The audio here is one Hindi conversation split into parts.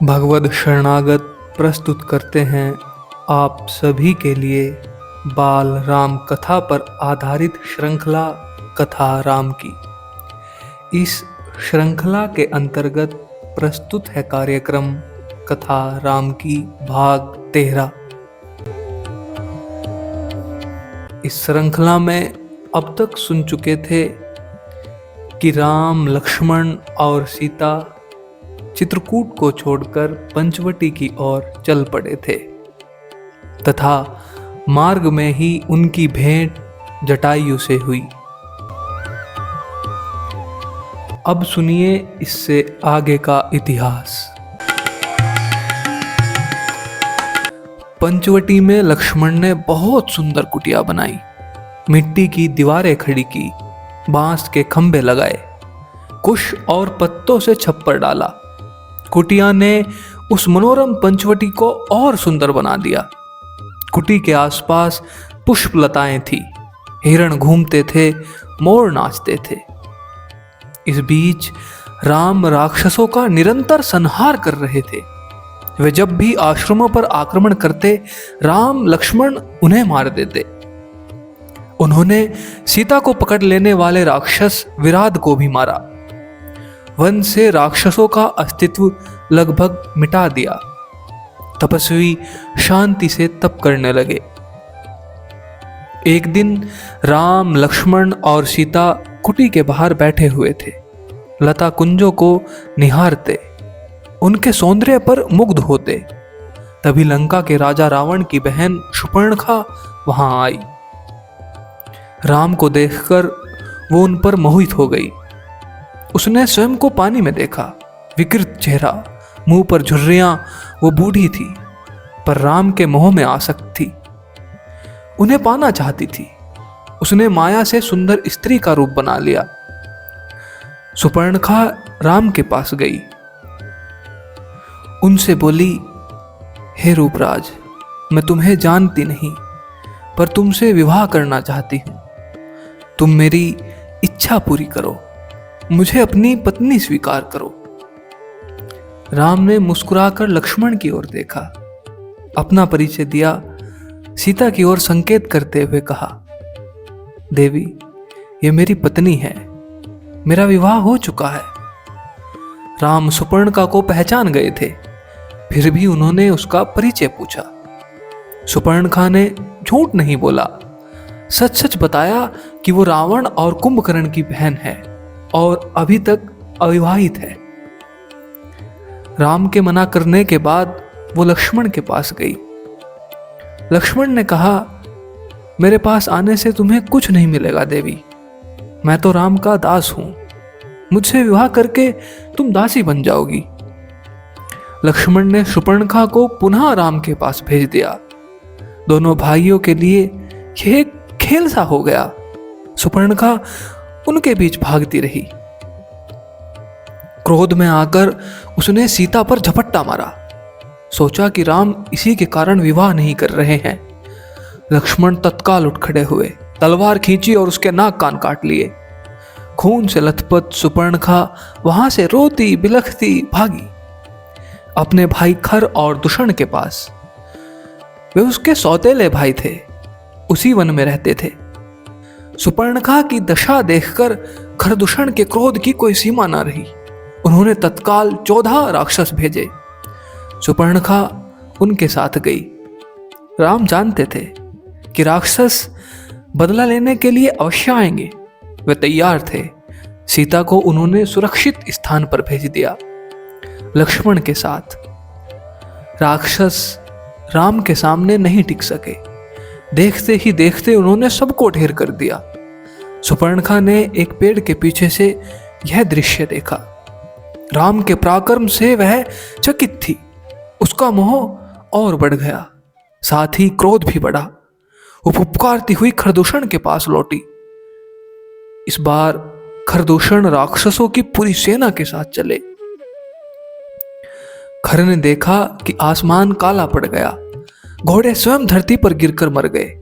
भगवद शरणागत प्रस्तुत करते हैं आप सभी के लिए बाल राम कथा पर आधारित श्रृंखला कथा राम की। इस श्रृंखला के अंतर्गत प्रस्तुत है कार्यक्रम कथा राम की भाग 13। इस श्रृंखला में अब तक सुन चुके थे कि राम, लक्ष्मण और सीता चित्रकूट को छोड़कर पंचवटी की ओर चल पड़े थे तथा मार्ग में ही उनकी भेंट जटायु से हुई। अब सुनिए इससे आगे का इतिहास। पंचवटी में लक्ष्मण ने बहुत सुंदर कुटिया बनाई, मिट्टी की दीवारें खड़ी की, बांस के खंभे लगाए, कुश और पत्तों से छप्पर डाला। कुटिया ने उस मनोरम पंचवटी को और सुंदर बना दिया। कुटी के आसपास पुष्प लताएं थी, हिरण घूमते थे, मोर नाचते थे। इस बीच राम राक्षसों का निरंतर संहार कर रहे थे। वे जब भी आश्रमों पर आक्रमण करते, राम लक्ष्मण उन्हें मार देते। उन्होंने सीता को पकड़ लेने वाले राक्षस विराध को भी मारा। वन से राक्षसों का अस्तित्व लगभग मिटा दिया। तपस्वी शांति से तप करने लगे। एक दिन राम, लक्ष्मण और सीता कुटी के बाहर बैठे हुए थे, लता कुंजों को निहारते, उनके सौंदर्य पर मुग्ध होते। तभी लंका के राजा रावण की बहन शूर्पणखा वहां आई। राम को देखकर वो उन पर मोहित हो गई। उसने स्वयं को पानी में देखा, विकृत चेहरा, मुंह पर झुर्रियां। वो बूढ़ी थी पर राम के मोह में आसक्त थी, उन्हें पाना चाहती थी। उसने माया से सुंदर स्त्री का रूप बना लिया। शूर्पणखा राम के पास गई, उनसे बोली, हे रूपराज, मैं तुम्हें जानती नहीं पर तुमसे विवाह करना चाहती हूं। तुम मेरी इच्छा पूरी करो, मुझे अपनी पत्नी स्वीकार करो। राम ने मुस्कुराकर लक्ष्मण की ओर देखा, अपना परिचय दिया। सीता की ओर संकेत करते हुए कहा, देवी, ये मेरी पत्नी है, मेरा विवाह हो चुका है। राम शूर्पणखा को पहचान गए थे, फिर भी उन्होंने उसका परिचय पूछा। शूर्पणखा ने झूठ नहीं बोला, सच सच बताया कि वो रावण और कुंभकर्ण की बहन है और अभी तक अविवाहित है। राम के मना करने के बाद वो लक्ष्मण के पास गई। लक्ष्मण ने कहा, मेरे पास आने से तुम्हें कुछ नहीं मिलेगा देवी, मैं तो राम का दास हूं, मुझसे विवाह करके तुम दासी बन जाओगी। लक्ष्मण ने शूर्पणखा को पुनः राम के पास भेज दिया। दोनों भाइयों के लिए यह एक खेल सा हो गया। शूर्पणखा उनके बीच भागती रही। क्रोध में आकर उसने सीता पर झपट्टा मारा। सोचा कि राम इसी के कारण विवाह नहीं कर रहे हैं। लक्ष्मण तत्काल उठ खड़े हुए, तलवार खींची और उसके नाक कान काट लिए। खून से लथपथ शूर्पणखा वहां से रोती बिलखती भागी अपने भाई खर और दूषण के पास। वे उसके सौतेले भाई थे, उसी वन में रहते थे। शूर्पणखा की दशा देखकर खरदूषण के क्रोध की कोई सीमा न रही। उन्होंने तत्काल 14 राक्षस भेजे। शूर्पणखा उनके साथ गई। राम जानते थे कि राक्षस बदला लेने के लिए अवश्य आएंगे। वे तैयार थे। सीता को उन्होंने सुरक्षित स्थान पर भेज दिया, लक्ष्मण के साथ। राक्षस राम के सामने नहीं टिक सके। देखते ही देखते उन्होंने सबको ढेर कर दिया। शूर्पणखा ने एक पेड़ के पीछे से यह दृश्य देखा। राम के पराक्रम से वह चकित थी। उसका मोह और बढ़ गया, साथ ही क्रोध भी बढ़ा। वो फुफकारती हुई खरदूषण के पास लौटी। इस बार खरदूषण राक्षसों की पूरी सेना के साथ चले। खर ने देखा कि आसमान काला पड़ गया। घोड़े स्वयं धरती पर गिरकर मर गए।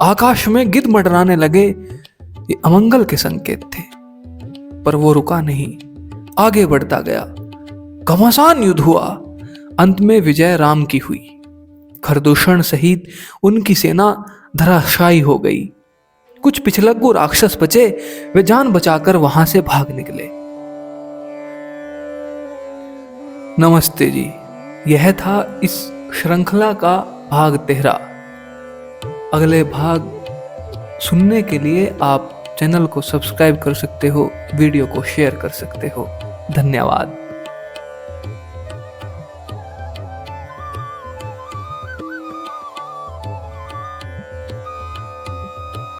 आकाश में गिद्ध मंडराने लगे। ये अमंगल के संकेत थे, पर वो रुका नहीं, आगे बढ़ता गया। घमासान युद्ध हुआ। अंत में विजय राम की हुई। खरदूषण सहित उनकी सेना धराशायी हो गई। कुछ पिछलग्गू राक्षस बचे, वे जान बचाकर वहां से भाग निकले। नमस्ते जी, यह था इस श्रृंखला का भाग 13। अगले भाग सुनने के लिए आप चैनल को सब्सक्राइब कर सकते हो, वीडियो को शेयर कर सकते हो। धन्यवाद।